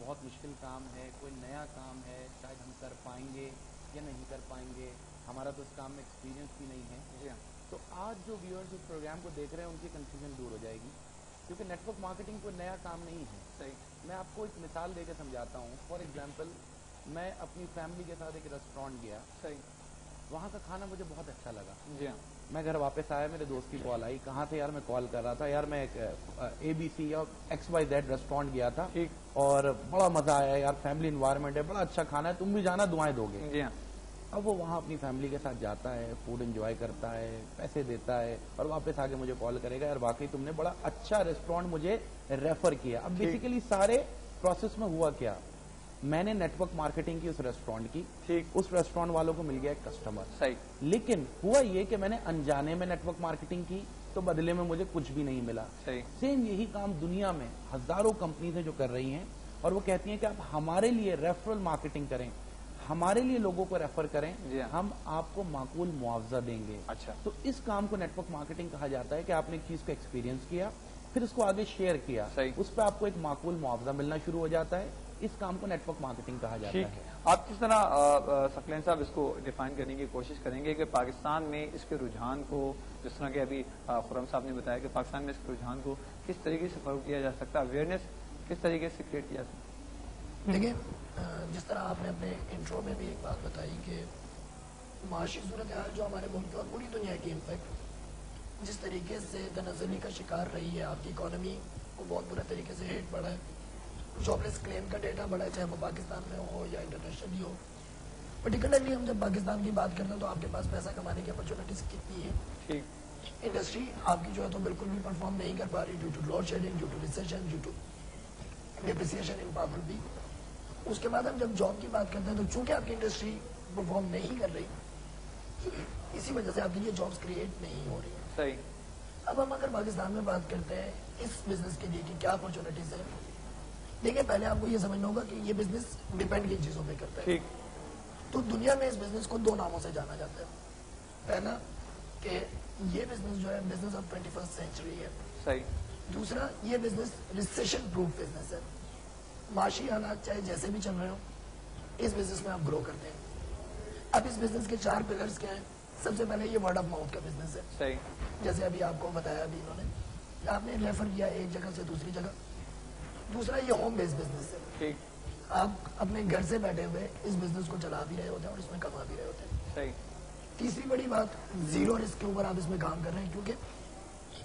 بہت مشکل کام ہے, کوئی نیا کام ہے, شاید ہم کر پائیں گے یا نہیں کر پائیں گے, ہمارا تو اس کام میں ایکسپیرینس بھی نہیں ہے. جی ہاں. تو آج جو ویورز اس پروگرام کو دیکھ رہے ہیں ان کی کنفیوژن دور ہو جائے گی, کیونکہ نیٹ ورک مارکیٹنگ کوئی نیا کام نہیں ہے. صحیح. میں آپ کو ایک مثال دے کے سمجھاتا ہوں. فار ایگزامپل, میں اپنی فیملی کے ساتھ ایک ریسٹورینٹ گیا. صحیح. وہاں کا کھانا مجھے بہت اچھا لگا. جی ہاں. میں گھر واپس آیا, میرے دوست کی کال آئی, کہاں تھے یار؟ میں کال کر رہا تھا یار, میں اے بی سی یا XYZ ریسٹورینٹ گیا تھا ٹھیک. اور بڑا مزہ آیا یار, فیملی انوائرمنٹ ہے, بڑا اچھا کھانا ہے, تم بھی جانا, دعائیں دو گے. جی ہاں. اب وہ وہاں اپنی فیملی کے ساتھ جاتا ہے, فوڈ انجوائے کرتا ہے, پیسے دیتا ہے, اور واپس آ کے مجھے کال کرے گا یار واقعی تم نے بڑا اچھا ریسٹورینٹ مجھے ریفر کیا. اب بیسیکلی سارے پروسیس میں ہوا کیا, میں نے نیٹ ورک مارکیٹنگ کی اس ریسٹورینٹ کی, ٹھیک. اس ریسٹورینٹ والوں کو مل گیا ایک کسٹمر. صحیح. لیکن ہوا یہ کہ میں نے انجانے میں نیٹ ورک مارکیٹنگ کی تو بدلے میں مجھے کچھ بھی نہیں ملا. صحیح. سیم یہی کام دنیا میں ہزاروں کمپنیز ہیں جو کر رہی ہیں, اور وہ کہتی ہیں کہ آپ ہمارے لیے ریفرل مارکیٹنگ کریں, ہمارے لیے لوگوں کو ریفر کریں, ہم آپ کو معقول معاوضہ دیں گے. اچھا. تو اس کام کو نیٹ ورک مارکیٹنگ کہا جاتا ہے کہ آپ نے ایک چیز کو ایکسپیرینس کیا, پھر اس کو آگے شیئر کیا, اس پہ آپ کو ایک معقول معاوضہ ملنا شروع ہو جاتا ہے. اس کام کو نیٹ ورک مارکیٹنگ کہا جاتا ہے. آپ کس طرح ثقلین صاحب اس کو ڈیفائن کرنے کی کوشش کریں گے کہ پاکستان میں اس کے رجحان کو, جس طرح کہ ابھی خرم صاحب نے بتایا کہ پاکستان میں اس کے رجحان کو کس طریقے سے فروغ کیا جا سکتا ہے, اویئرنیس کس طریقے سے کریٹ کیا سکتا ہے؟ دیکھیں, جس طرح آپ نے اپنے انٹرو میں بھی ایک بات بتائی کہ معاشی صورتحال جو ہمارے ملک اور پوری دنیا کی انفیکٹ جس طریقے سے تنزلی کا شکار رہی ہے, آپ کی اکانومی کو بہت برے طریقے سے ہٹ پڑا ہے, جاب لیس کلیم کا ڈیٹا بڑا ہے, چاہے وہ پاکستان میں ہو یا انٹرنیشنلی ہو. پرٹیکولرلی ہم جب پاکستان کی بات کرتے ہیں تو آپ کے پاس پیسہ کمانے کی اپرچونیٹیز کتنی ہے. انڈسٹری آپ کی جو ہے تو بالکل بھی پرفارم نہیں کر پا رہی due to load shedding, due to recession, due to depreciation in power بھی. اس کے بعد ہم جب جاب کی بات کرتے ہیں تو چونکہ آپ کی انڈسٹری پرفارم نہیں کر رہی, اسی وجہ سے آپ کے لیے جابس کریٹ نہیں ہو رہی ہیں. صحیح. اب ہم اگر پاکستان میں بات کرتے ہیں اس بزنس کے لیے کہ کیا اپرچونیٹیز ہیں, دیکھیں پہلے آپ کو یہ سمجھنا ہوگا کہ یہ بزنس ڈیپینڈ کن چیزوں پہ کرتا ہے. تو دنیا میں اس بزنس کو دو ناموں سے جانا جاتا ہے. پہلا کہ یہ بزنس جو ہے بزنس آف 21st سینچری ہے. صحیح. دوسرا یہ بزنس ریسیشن پروف بزنس ہے. معاشی حالات چاہے جیسے بھی چل رہے ہوں, اس بزنس میں آپ گرو کرتے ہیں. اب اس بزنس کے 4 پلرز کیا ہیں؟ سب سے پہلے یہ ورڈ آف ماؤتھ کا بزنس ہے. صحیح. جیسے ابھی آپ کو بتایا ابھی انہوں نے, آپ نے ریفر کیا ایک جگہ سے دوسری جگہ. دوسرا یہ ہوم بیس بزنس ہے. ٹھیک. آپ اپنے گھر سے بیٹھے ہوئے اس بزنس کو چلا بھی رہے ہوتے ہیں اور اس میں کما بھی رہے ہوتے ہیں. صحیح. تیسری بڑی بات, زیرو رسک کے اوپر آپ اس میں کام کر رہے ہیں, کیونکہ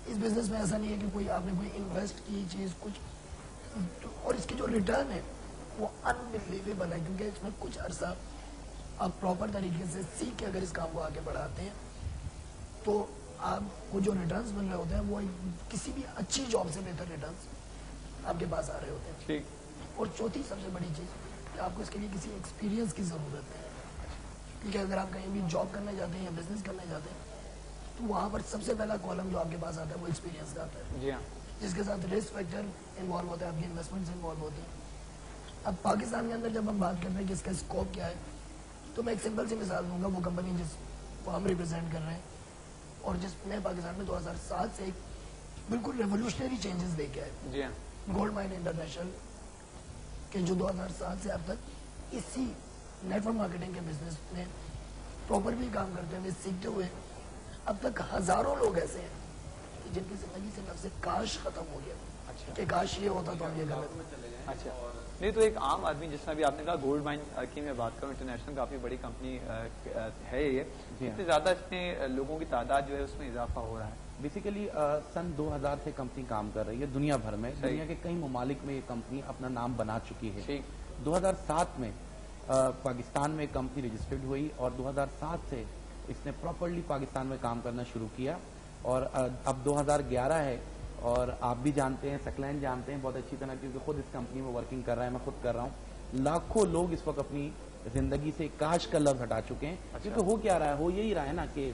اس بزنس میں ایسا نہیں ہے کہ کوئی آپ نے کوئی انویسٹ کی چیز کچھ, اور اس کی جو ریٹرن ہے وہ انبلیویبل ہے, کیونکہ اس میں کچھ عرصہ آپ پراپر طریقے سے سیکھ کے اگر اس کام کو آگے بڑھاتے ہیں تو آپ کو جو ریٹرنز مل رہے ہوتے ہیں وہ کسی بھی اچھی جاب سے بہتر ریٹرنز آپ کے پاس آ رہے ہوتے ہیں. ٹھیک. اور چوتھی سب سے بڑی چیز کہ آپ کو اس کے لیے کسی ایکسپیرینس کی ضرورت ہے, کیونکہ اگر آپ کہیں بھی جاب کرنے جاتے ہیں یا بزنس کرنے جاتے ہیں تو وہاں پر سب سے پہلا کالم جو آپ کے پاس آتا ہے وہ ایکسپیرینس کا آتا ہے. جی ہاں. جس کے ساتھ رسک فیکٹر انوالو ہوتا ہے, آپ کی انویسٹمنٹس انوالو ہوتی ہیں. اب پاکستان کے اندر جب ہم بات کرتے ہیں کہ اس کا اسکوپ کیا ہے, تو میں ایک سمپل سی مثال دوں گا. وہ کمپنی جس کو ہم ریپرزینٹ کر رہے ہیں اور جس نے پاکستان میں 2007 سے ایک بالکل ریولیوشنری چینجز لے کے آئے, جی ہاں, گولڈ مائن انٹرنیشنل کے جو 2007 سے اب تک اسی نیٹ ورک مارکیٹنگ کے بزنس میں پراپرلی کام کرتے ہوئے سیکھتے ہوئے اب تک ہزاروں لوگ ایسے ہیں جن کی زندگی سے لفظ کاش ختم ہو گیا. اچھا, کہ کاش یہ ہوتا تو ہم یہ غلط. اچھا, نہیں تو ایک عام آدمی جس طرح بھی آپ نے کہا گولڈ مائن کی میں بات کروں, انٹرنیشنل کافی بڑی کمپنی ہے یہ, اتنے زیادہ اس میں لوگوں کی تعداد جو ہے اس میں اضافہ ہو رہا ہے. بیسیکلی سن 2000 سے کمپنی کام کر رہی ہے دنیا بھر میں, دنیا کے کئی ممالک میں یہ کمپنی اپنا نام بنا چکی ہے. 2007 میں پاکستان میں ایک کمپنی رجسٹرڈ ہوئی اور 2007 سے اس نے پراپرلی پاکستان میں کام کرنا شروع کیا, اور اب 2011 ہے. اور آپ بھی جانتے ہیں, ثقلین جانتے ہیں بہت اچھی طرح, کیونکہ خود اس کمپنی میں ورکنگ کر رہا ہے, میں خود کر رہا ہوں. لاکھوں لوگ اس وقت اپنی زندگی سے کاش کا لفظ ہٹا چکے ہیں. کیونکہ ہو کیا رہا ہے, ہو یہی رہا ہے نا کہ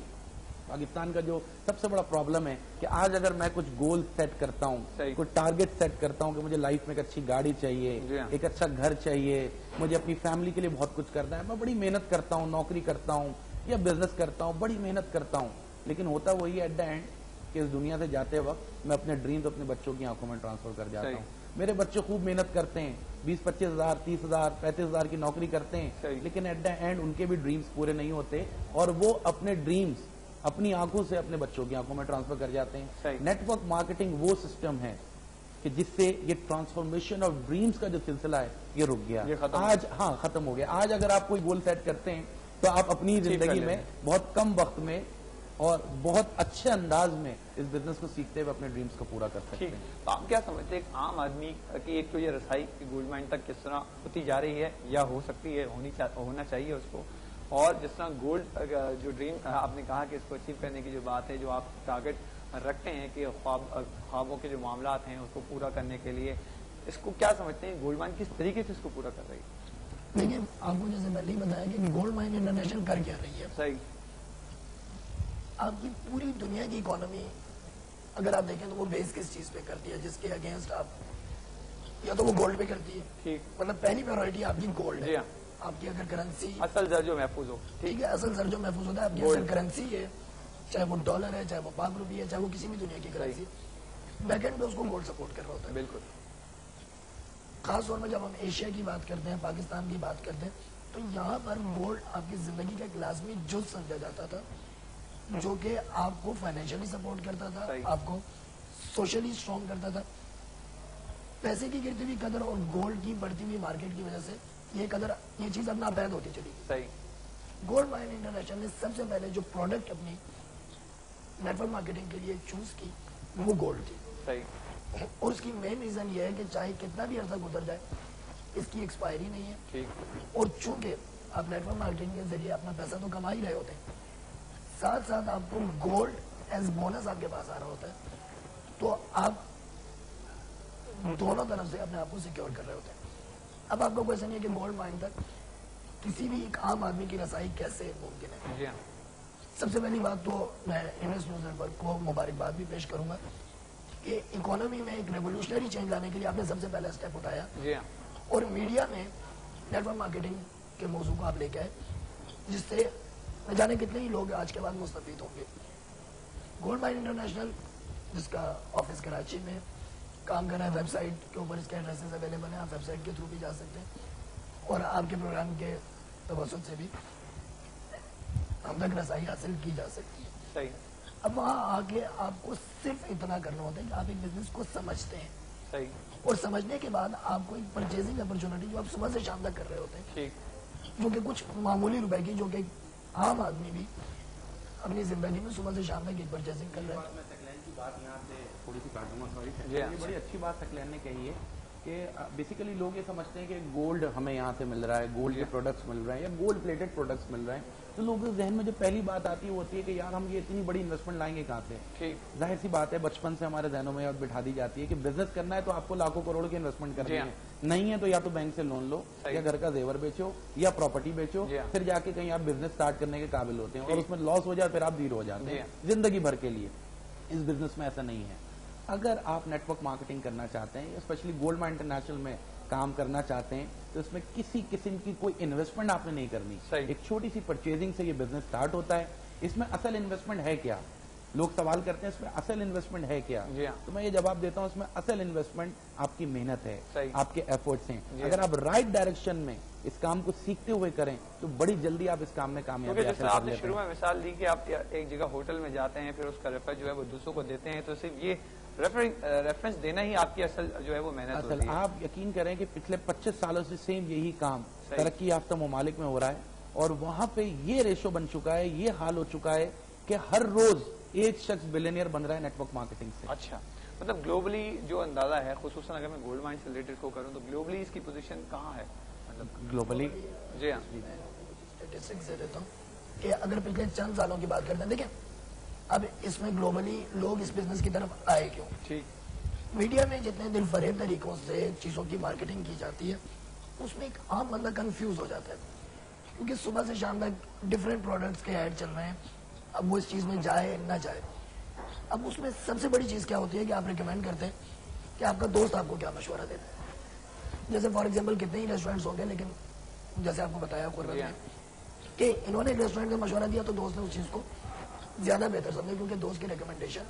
پاکستان کا جو سب سے بڑا پرابلم ہے کہ آج اگر میں کچھ گول سیٹ کرتا ہوں, کوئی ٹارگٹ سیٹ کرتا ہوں کہ مجھے لائف میں ایک اچھی گاڑی چاہیے, ایک اچھا گھر چاہیے, مجھے اپنی فیملی کے لیے بہت کچھ کرنا ہے, میں بڑی محنت کرتا ہوں, نوکری کرتا ہوں یا بزنس کرتا ہوں, بڑی محنت کرتا ہوں, لیکن ہوتا وہی ایٹ دا اینڈ کہ اس دنیا سے جاتے وقت میں اپنے ڈریمز اپنے بچوں کی آنکھوں میں ٹرانسفر کر جاتا ہوں. میرے بچے خوب محنت کرتے ہیں, 20-25,000, 30,000, 35,000 کی نوکری کرتے ہیں, لیکن ایٹ دا اینڈ ان کے بھی ڈریمز پورے نہیں ہوتے, اور وہ اپنے ڈریمز اپنی آنکھوں سے اپنے بچوں کی آنکھوں میں ٹرانسفر کر جاتے ہیں. نیٹ ورک مارکیٹنگ وہ سسٹم ہے کہ جس سے یہ ٹرانسفارمیشن آف ڈریمز کا جو سلسلہ ہے یہ رک گیا آج. ہاں, ختم ہو گیا. آج اگر آپ کوئی گول سیٹ کرتے ہیں تو آپ اپنی زندگی میں بہت کم وقت میں اور بہت اچھے انداز میں اس بزنس کو سیکھتے ہوئے اپنے ڈریمز کو پورا کر سکتے ہیں. تو آپ کیا سمجھتے ہیں ایک عام آدمی کی ایک تو یہ رسائی گولڈ مائن تک کس طرح ہوتی جا رہی ہے یا ہو سکتی ہے, ہونا چاہیے اس کو, اور جس طرح گولڈ جو ڈریم آپ نے کہا کہ اس کو اچیو کرنے کی جو بات ہے, جو آپ ٹارگٹ رکھتے ہیں کہ خوابوں کے جو معاملات ہیں اس کو پورا کرنے کے لیے, اس کو کیا سمجھتے ہیں گولڈ مائن کس طریقے سے اس کو پورا کر رہی ہے؟ دیکھیں, آپ کو جیسے پہلے ہی بتایا کہ گولڈ مائن انٹرنیشنل کر کیا رہی ہے. صحیح. آپ کی پوری دنیا کی اکانومی اگر آپ دیکھیں تو وہ بیس کس چیز پہ کرتی ہے, جس کے اگینسٹ آپ یا تو وہ گولڈ پہ کرتی ہے, مطلب پہلی پرائورٹی آپ کی گولڈ ہے. آپ کی اگر کرنسی اصل زر جو محفوظ ہو, ٹھیک ہے, اصل زر جو محفوظ ہوتا ہے, آپ کی اصل کرنسی ہے, چاہے وہ ڈالر ہے, چاہے وہ پاک روپی ہے, چاہے وہ کسی بھی دنیا کی کرنسی ہے, بیک اینڈ پہ اس کو گولڈ سپورٹ کر رہا ہوتا ہے. بالکل. خاص طور میں جب ہم ایشیا کی بات کرتے ہیں, پاکستان کی بات کرتے ہیں, تو یہاں پر گولڈ آپ کی زندگی کا ایک لازمی جز سمجھا جاتا تھا, جو کہ آپ کو فائنینشلی سپورٹ کرتا تھا, آپ کو سوشلی اسٹرانگ کرتا تھا. پیسے کی گرتی ہوئی قدر اور گولڈ کی بڑھتی ہوئی مارکیٹ کی وجہ سے یہ چیز اب ناپید ہوتی چلی گئی. گولڈ مائن انٹرنیشنل نے سب سے پہلے جو پروڈکٹ اپنی نیٹ ورک مارکیٹنگ کے لیے چوز کی وہ گولڈ تھی. اور اس کی مین ریزن یہ ہے کہ چاہے کتنا بھی عرصہ گزر جائے اس کی ایکسپائری نہیں ہے, اور چونکہ آپ نیٹ ورک مارکیٹنگ کے ذریعے اپنا پیسہ تو کما ہی رہے ہوتے ہیں, ساتھ ساتھ آپ کو گولڈ ایز بونس آپ کے پاس آ رہا ہوتا ہے, تو آپ دونوں طرف سے اپنے آپ کو سیکیور کر رہے ہوتے ہیں. اب آپ کا کوشچن یہ کہ گولڈ مائن تک کسی بھی ایک عام آدمی کی رسائی کیسے ممکن ہے. سب سے پہلی بات تو میں انویسٹ نیوز نیٹ ورک کو مبارکباد بھی پیش کروں گا کہ اکانومی میں ایک ریولیوشنری چینج لانے کے لیے آپ نے سب سے پہلا اسٹیپ اٹھایا, اور میڈیا میں نیٹ ورک مارکیٹنگ کے موضوع کو آپ لے کے آئے, جس سے نہ جانے کتنے ہی لوگ آج کے بعد مستفید ہوں گے. گولڈ مائن انٹرنیشنل جس کا آفس کراچی میں کام کر رہا ہے, ویب سائٹ کے اوپر اس کے ایڈریسز اویلیبل ہیں, آپ ویب سائٹ کے تھرو بھی جا سکتے ہیں, اور آپ کے پروگرام کے توسط سے بھی ہم تک رسائی حاصل کی جا سکتی ہے. صحیح. اب وہاں آگے آپ کو صرف اتنا کرنا ہوتا ہے کہ آپ ایک بزنس کو سمجھتے ہیں. صحیح. اور سمجھنے کے بعد آپ کو ایک پرچیزنگ اپرچونٹی جو آپ صبح سے شام تک کر رہے ہوتے ہیں, جو کہ کچھ معمولی روپے کی, جو کہ عام آدمی بھی اپنی زندگی میں صبح سے شام تک ایک پرچیزنگ کر رہے ہیں. میں سکلین کی بات یہاں سے تھوڑی سی کاٹوں گا, سوری. یہ بڑی اچھی بات سکلین نے کہی ہے کہ بیسیکلی لوگ یہ سمجھتے ہیں کہ گولڈ ہمیں یہاں سے مل رہا ہے, گولڈ کے پروڈکٹس مل رہے ہیں یا گولڈ پلیٹڈ پروڈکٹس مل رہے ہیں, تو لوگوں کے ذہن میں جو پہلی بات آتی ہے وہ ہوتی ہے کہ یار ہم یہ اتنی بڑی انویسٹمنٹ لائیں گے کہاں سے. ظاہر سی بات ہے, بچپن سے ہمارے ذہنوں میں بٹھا دی جاتی ہے کہ بزنس کرنا ہے تو آپ کو لاکھوں کروڑ کی انویسٹمنٹ کرنی ہے, نہیں ہے تو یا تو بینک سے لون لو, یا گھر کا زیور بیچو, یا پراپرٹی بیچو, پھر جا کے کہیں آپ بزنس اسٹارٹ کرنے کے قابل ہوتے ہیں, اور اس میں لاس ہو جائے پھر آپ زیرو ہو جاتے ہیں زندگی بھر کے لیے. اس بزنس میں ایسا نہیں ہے. اگر آپ نیٹ ورک مارکیٹنگ کرنا چاہتے ہیں, اسپیشلی گولڈ مائن انٹرنیشنل میں کام کرنا چاہتے ہیں, تو اس میں کسی قسم کی کوئی انویسٹمنٹ آپ نے نہیں کرنی. ایک چھوٹی سی پرچیزنگ سے یہ بزنس سٹارٹ ہوتا ہے. اس میں اصل انویسٹمنٹ ہے کیا, لوگ سوال کرتے ہیں اس میں اصل انویسٹمنٹ ہے کیا, تو میں یہ جواب دیتا ہوں اس میں اصل انویسٹمنٹ آپ کی محنت ہے, آپ کے ایفرٹس ہیں. اگر آپ رائٹ ڈائریکشن میں اس کام کو سیکھتے ہوئے کریں تو بڑی جلدی آپ اس کام میں کامیابی حاصل کر لیتے ہیں. آپ نے شروع میں مثال دی کہ آپ ایک جگہ ہوٹل میں جاتے ہیں, پھر اس کا ریفر جو ہے وہ دوسروں کو دیتے ہیں, تو صرف یہ ریفرنس دینا ہی آپ کی اصل جو ہے وہ محنت ہوتی ہے. آپ یقین کریں کہ پچھلے 25 سالوں سے سیم یہی کام ترقی یافتہ ممالک میں ہو رہا ہے, اور وہاں پہ یہ ریشو بن چکا ہے, یہ حال ہو چکا ہے کہ ہر روز ایک شخص بلینئر بن رہا ہے نیٹ ورک مارکیٹنگ سے. اچھا, مطلب گلوبلی جو اندازہ ہے, خصوصاً اگر میں گولڈ مائن سے ریلیٹڈ کو کروں تو گلوبلی اس کی پوزیشن کہاں ہے؟ مطلب گلوبلی جی ہاں, اسٹیٹسٹکس دے دیتا ہوں کہ اگر پچھلے چند سالوں کی بات کرتے ہیں, دیکھیں اب اس میں گلوبلی لوگ اس بزنس کی طرف آئے کیوں. میڈیا میں جتنے دل فریب طریقوں سے چیزوں کی مارکیٹنگ کی جاتی ہے, اس میں ایک عام بندہ کنفیوز ہو جاتا ہے, کیونکہ صبح سے شام تک ڈفرینٹ پروڈکٹس کے ایڈ چل رہے ہیں. اب وہ اس چیز میں جائے نہ جائے, اب اس میں سب سے بڑی چیز کیا ہوتی ہے کہ آپ ریکمینڈ کرتے ہیں کہ آپ کا دوست آپ کو کیا مشورہ دیتا ہے. جیسے فار ایگزامپل کتنے ہی ریسٹورینٹس ہوں گے, لیکن جیسے آپ کو بتایا قربت نے کہ انہوں نے ایک ریسٹورینٹ کا مشورہ دیا تو دوست نے اس چیز کو زیادہ بہتر سمجھا, کیونکہ دوست کی ریکمنڈیشن